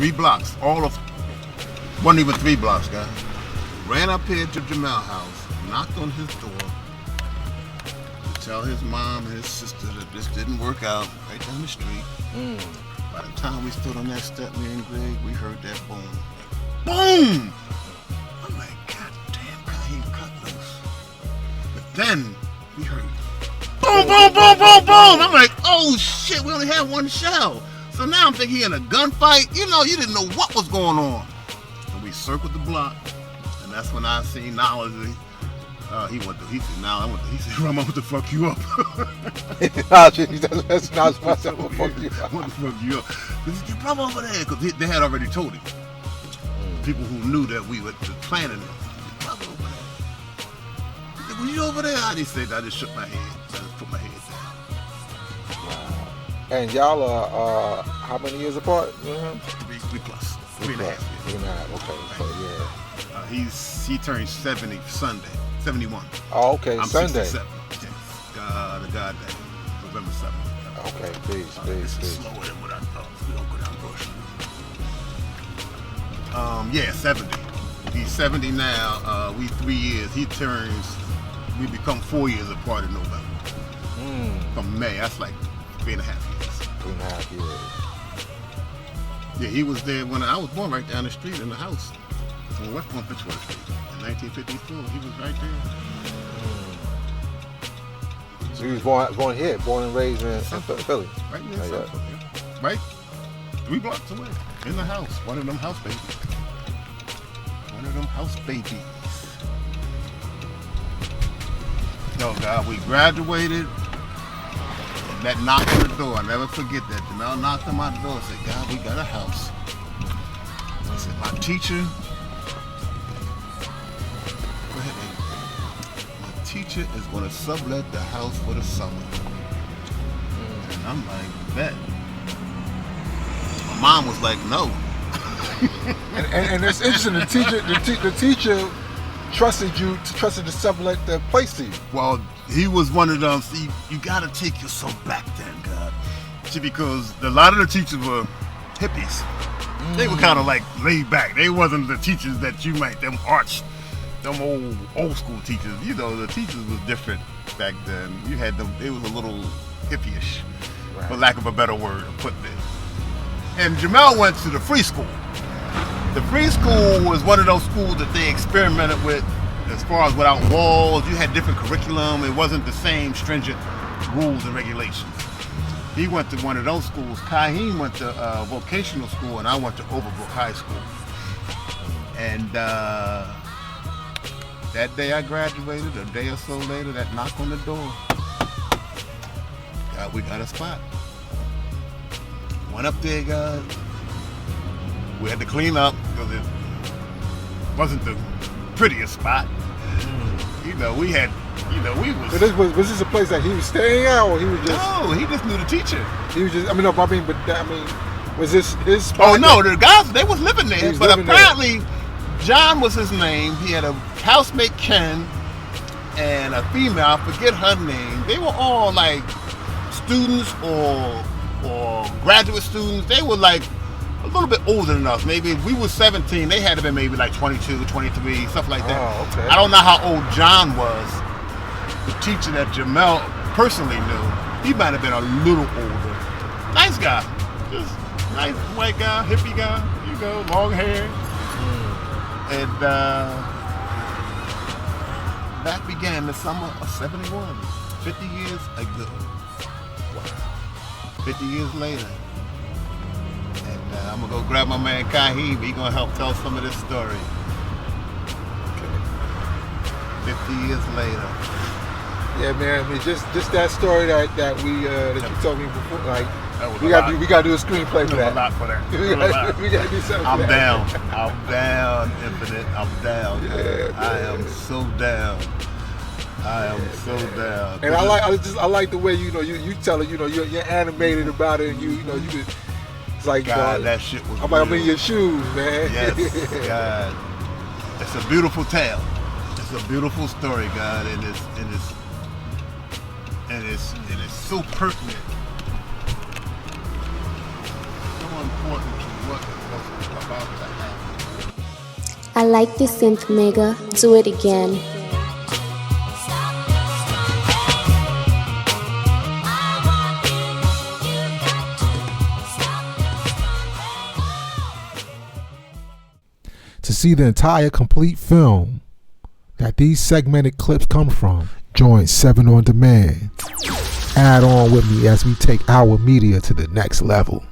3 blocks. Wasn't even 3 blocks, guys. Ran up here to Jamel's house, knocked on his door to tell his mom and his sister that this didn't work out right down the street. By the time we stood on that step, me and Greg, we heard that boom. Boom! I'm like, God damn, Kaheem cut loose. But then we heard boom, boom, boom, boom, boom. I'm like, oh shit, we only had 1 shell. So now I'm thinking he in a gunfight. You know, you didn't know what was going on. And we circled the block, and that's when I seen knowlege. He said, Ramel, what the fuck you up? That's not myself. What the fuck you up? What the fuck you up? Because your brother over there, because they had already told him. People who knew that we were planning it. Your brother over there. He said, was you over there? I just said, I just shook my head. I just put my head down. Wow. And y'all are how many years apart? 3 plus. 3.5 years. 3.5. Okay. So yeah. He turned 70 Sunday. 71. Oh, okay. I'm Sunday. 67. Yes. The God day. November 7th. Okay. Peace. Slower than what I thought. We don't go down bush. Yeah, 70. He's 70 now. We 3 years. We become 4 years apart in November. From May. That's like 3.5 years. 3.5 years. Yeah, he was there when I was born, right down the street in the house on West Fitzwater Street in 1954. He was right there. So he was born here, born and raised in Philly. Right in Southfield, yeah. Right 3 blocks away in the house. One of them house babies. No, God, we graduated. And that knock on the door, I'll never forget that. Jamel knocked on my door and said, God, we got a house. I said, my teacher, go ahead, baby. My teacher is going to sublet the house for the summer. And I'm like, bet. My mom was like, no. and it's interesting. The teacher trusted to sublet the place to you. Well, he was one of them. See, you got to take yourself back then, God. See, because a lot of the teachers were hippies. They were kind of like laid back. They wasn't the teachers that you might, them old school teachers. You know, the teachers was different back then. You had them, it was a little hippie-ish, for lack of a better word of putting it. And Jamel went to the free school. The free school was one of those schools that they experimented with as far as without walls. You had different curriculum. It wasn't the same stringent rules and regulations. He went to one of those schools. Kaheem went to vocational school, and I went to Overbrook High School. And that day I graduated, a day or so later, that knock on the door. God, we got a spot. Went up there, guys. We had to clean up because it wasn't the prettiest spot. You know, we was... So was this a place that he was staying at, or he was just... No, he just knew the teacher. He was just, was this his spot? Oh, no, the guys, they was living there, but apparently John was his name. He had a housemate, Ken, and a female, I forget her name. They were all like students or graduate students. They were like a little bit older than us. Maybe if we were 17, they had to be maybe like 22, 23, stuff like that. Oh, okay. I don't know how old John was. The teacher that Jamel personally knew, he might have been a little older. Nice guy. Just nice white guy, hippie guy, you know, long hair. And that began the summer of 71, 50 years ago. Wow. 50 years later. And I'm going to go grab my man Kaheem. He's going to help tell some of this story. 50 years later. Yeah, man. I mean, just that story that you told me before. Like, we got to do a screenplay for that. A lot for that. we got to do something. I'm down, Infinite. I'm down. Yeah, I am so down. And I like the way you tell it. You know, you're animated about it. And you could. It's like God, that shit was. I'm in your shoes, man. Yes, God. It's a beautiful tale. It's a beautiful story, God, and it's so pertinent, so important to what's I like the synth, Mega. Do it again. To see the entire complete film that these segmented clips come from, join 7 on Demand. Add on with me as we take our media to the next level.